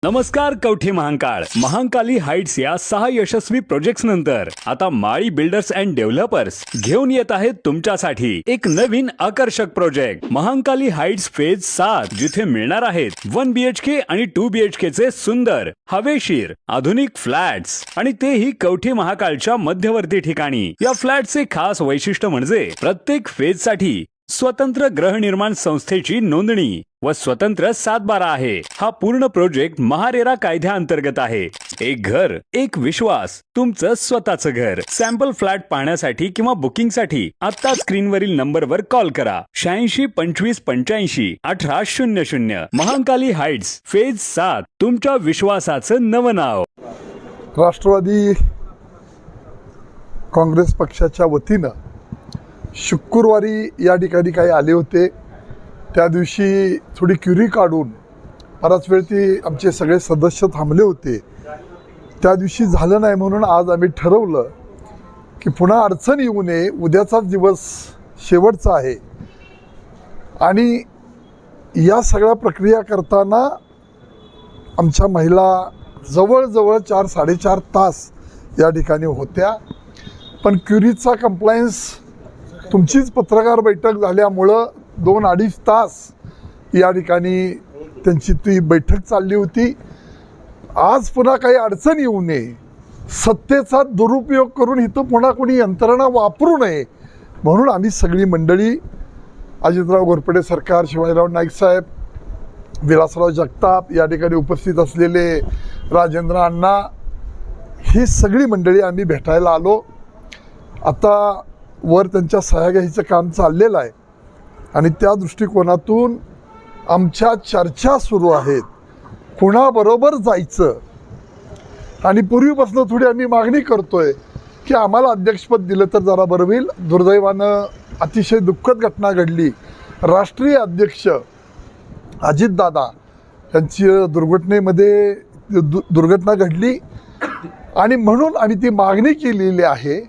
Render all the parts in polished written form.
नमस्कार कवठी महांकाळ महांकाली हाइट्स या 6 यशस्वी प्रोजेक्ट्स नंतर आता माळी बिल्डर्स अँड डेव्हलपर्स घेऊन येत आहेत तुमच्यासाठी एक नवीन आकर्षक प्रोजेक्ट महांकाली हाइट्स फेज 7 जिथे मिळणार आहेत 1 BHK आणि 2 BHK चे सुंदर हवेशीर आधुनिक फ्लॅट्स आणि तेही कवठी महाकाळच्या मध्यवर्ती ठिकाणी। या फ्लॅटचे खास वैशिष्ट्य म्हणजे प्रत्येक फेज साठी स्वतंत्र गृहनिर्माण संस्थेची नोंदणी व स्वतंत्र 7/12 आहे। हा पूर्ण प्रोजेक्ट महारेरा कायद्याअंतर्गत आहे। एक घर एक विश्वास तुमचं स्वतःचं घर। सॅम्पल फ्लॅट पाहण्यासाठी किंवा बुकिंगसाठी आता स्क्रीनवरील नंबरवर कॉल करा 86 25 85 1800। महांकाली हाइट्स फेज 7 तुमच्या विश्वासाचं नवं नाव। राष्ट्रवादी काँग्रेस पक्षाच्या वतीनं शुक्रवारी या ठिकाणी काही आले होते। त्या दिवशी थोडी क्युरी काढून बराच वेळ ती आमचे सगळे सदस्य थांबले होते। त्या दिवशी झालं नाही म्हणून आज आम्ही ठरवलं की पुन्हा अडचण येऊ नये, उद्याचाच दिवस शेवटचा आहे आणि या सगळ्या प्रक्रिया करताना आमच्या महिला जवळजवळ 4-4.5 तास या ठिकाणी होत्या। पण क्युरीचा कंप्लायन्स तुमचीच पत्रकार बैठक झाल्यामुळं 2-2.5 तास या ठिकाणी त्यांची ती बैठक चालली होती। आज पुन्हा काही अडचण येऊ नये, सत्तेचा दुरुपयोग करून इथं पुन्हा कोणी यंत्रणा वापरू नये म्हणून आम्ही सगळी मंडळी अजितराव घोरपडे सरकार, शिवाजीराव नाईक साहेब, विलासराव जगताप, या ठिकाणी उपस्थित असलेले राजेंद्र अण्णा, ही सगळी मंडळी आम्ही भेटायला आलो। आता वर त्यांच्या सह्या घ्यायचं काम चाललेलं आहे आणि त्या दृष्टिकोनातून आमच्या चर्चा सुरू आहेत कुणाबरोबर जायचं। आणि पूर्वीपासून थोडी आम्ही मागणी करतोय की आम्हाला अध्यक्षपद दिलं तर जरा बरं होईल। दुर्दैवानं अतिशय दुःखद घटना घडली। राष्ट्रीय अध्यक्ष अजितदादा यांची दुर्घटनेमध्ये दुर्घटना घडली आणि म्हणून आम्ही ती मागणी केलेली आहे।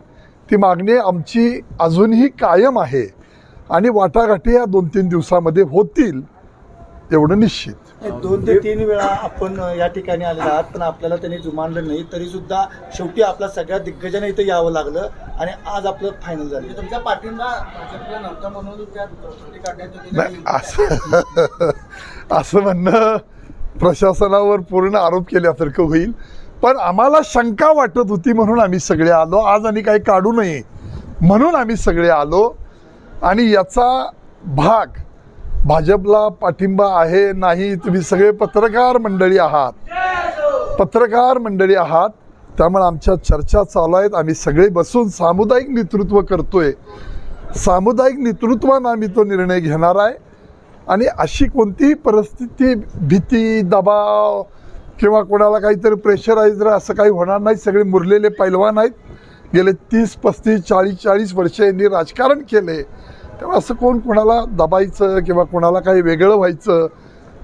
ती मागणी आमची अजूनही कायम आहे आणि वाटाघाटी या 2-3 दिवसामध्ये होतील एवढं निश्चित। 2 ते 3 वेळा आपण या ठिकाणी आलेला आहात पण आपल्याला त्यांनी जुमानलं नाही, तरी सुद्धा शेवटी आपल्या सगळ्या दिग्गजांना इथं यावं लागलं आणि आज आपलं फायनल झालं। तुमचा पाठिंबा नव्हता म्हणून असं म्हणणं प्रशासनावर पूर्ण आरोप केल्यासारखं होईल। पण आम्हाला शंका वाटत होती म्हणून आम्ही सगळे आलो। आज आणि काही काढू नये म्हणून आम्ही सगळे आलो आणि याचा भाग भाजपला पाठिंबा आहे नाही, तुम्ही सगळे पत्रकार मंडळी आहात त्यामुळे आमच्या चर्चा चालू आहेत। आम्ही सगळे बसून सामुदायिक नेतृत्व करतोय, सामुदायिक नेतृत्वानं आम्ही तो निर्णय घेणार आहे आणि अशी कोणतीही परिस्थिती, भीती, दबाव किंवा कोणाला काहीतरी प्रेशराईज असं काही होणार नाही। सगळे मुरलेले पैलवान आहेत, गेले 30, 35, 40 वर्ष यांनी राजकारण केले, तेव्हा असं कोणाला दबायचं किंवा कोणाला काही वेगळं व्हायचं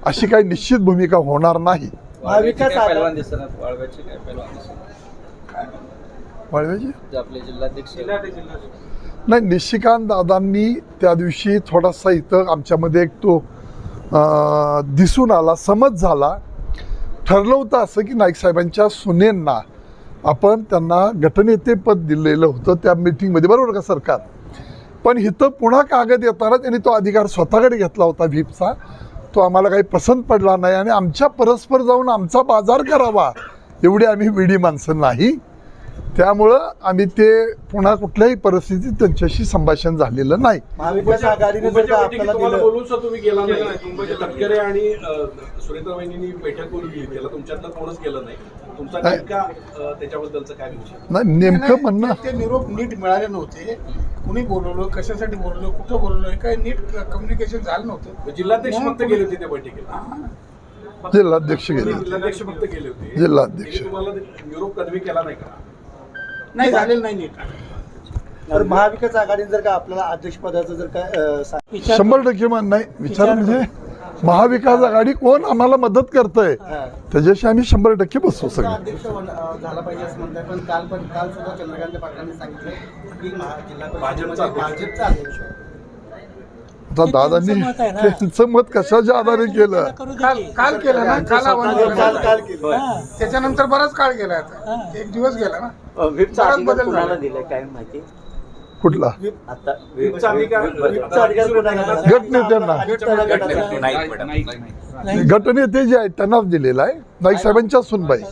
अशी काही निश्चित भूमिका होणार नाही। नाही, निशिकांत दादांनी त्या दिवशी थोडासा इथं आमच्यामध्ये एक तो दिसून आला, समज झाला। ठरलं होतं असं की नाईक साहेबांच्या सुनेंना आपण त्यांना गटनेतेपद दिलेलं होतं त्या मीटिंगमध्ये, बरोबर का सरकार? पण इथं पुन्हा कागद येताना त्यांनी तो अधिकार स्वतःकडे घेतला होता व्हीपचा, तो आम्हाला काही पसंत पडला नाही आणि आमच्या परस्पर जाऊन आमचा बाजार करावा एवढी आम्ही वेडी माणसं नाही। त्यामुळं आम्ही ते पुन्हा कुठल्याही परिस्थितीत त्यांच्याशी संभाषण झालेलं नाही। महाविकास आघाडीने जर का आपल्याला दिलं बोलून सुद्धा तुम्ही गेला नाही, तटकरे आणि सुरेंद्र वहिनींनी बैठक बोलून केलं, तुमच्यातलं कोणच गेलं नाही, तुमचा नेमका त्याच्याबद्दलचं काय विषय? नाही, नेमकं म्हणणं ते निरोप नीट मिळाले नव्हते, कुणी बोलवलं, कशासाठी बोलवलं, कुठं बोलवलं, काही नीट कम्युनिकेशन झालं नव्हतं। जिल्हाध्यक्ष फक्त गेले होते त्या बैठकीला, जिल्हाध्यक्ष गेले होते, जिल्हाध्यक्ष फक्त गेले होते, जिल्हाध्यक्ष। तुम्हाला निरोप कधी केला नाही का? नाही झालेलं नाही नीट। तर महाविकास आघाडीने जर का आपल्याला अध्यक्षपदाचं जर का 100% नाही विचार म्हणजे महाविकास आघाडी कोण आम्हाला मदत करतंय त्याच्याशी आम्ही 100% बसू सगळे। अध्यक्ष झाला पाहिजे असं म्हणतात, पण काल सुद्धा चंद्रकांत पाटलांनी सांगितलं की भाजपचा अध्यक्ष आता दादांनी त्यांचं मत कशाच्या आधारे केलं? काल केलं ना, काल आव्हान दिलं काल ना. काल केलं. त्याच्यानंतर बराच काळ गेला आता, एक दिवस गेला ना, बराच बदल झाला. दिलं काय माहिती कुठला? आता व्हीपचा अधिकार कोणाला दिला? गटनेत्यांना. गटनेत्यांना. गटनेते जे आहेत त्यांनाच दिलेला आहे, नाईक साहेबांच्या सुनबाई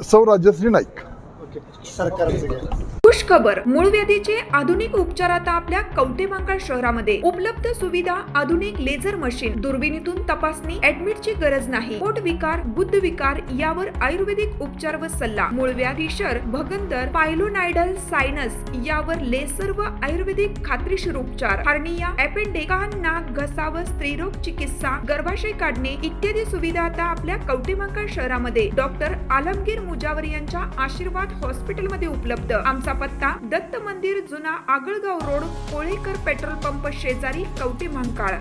सौ राजश्री नाईक. ओके. सरकारचं घ्या. खुश खबर, मूळ व्याधीचे आधुनिक उपचार आता आपल्या कवठेमहांकाळ शहरामध्ये उपलब्ध. सुविधा, आधुनिक लेझर मशीन, दुर्बिणीतून तपासणी, ऍडमिटची गरज नाही. पोट विकार, गुद्ध विकार यावर आयुर्वेदिक उपचार व सल्ला. मूळ व्याधी, शर, भगंदर, पायलोनायडल, सायनस यावर लेसर व आयुर्वेदिक खात्रीशीर उपचार. हार्निया, अपेंडिक्स, कान, नाक, घसा व स्त्रीरोग चिकित्सा, गर्भाशय काढणे इत्यादी सुविधा आता आपल्या कवठेमहांकाळ शहरामध्ये डॉक्टर आलमगीर मुजावर यांच्या आशीर्वाद हॉस्पिटलमध्ये उपलब्ध. आमचा पत्ता दत्त मंदिर, जुना Agalgaon road, Kolekar petrol pump शेजारी, कवठेमहांकाळ.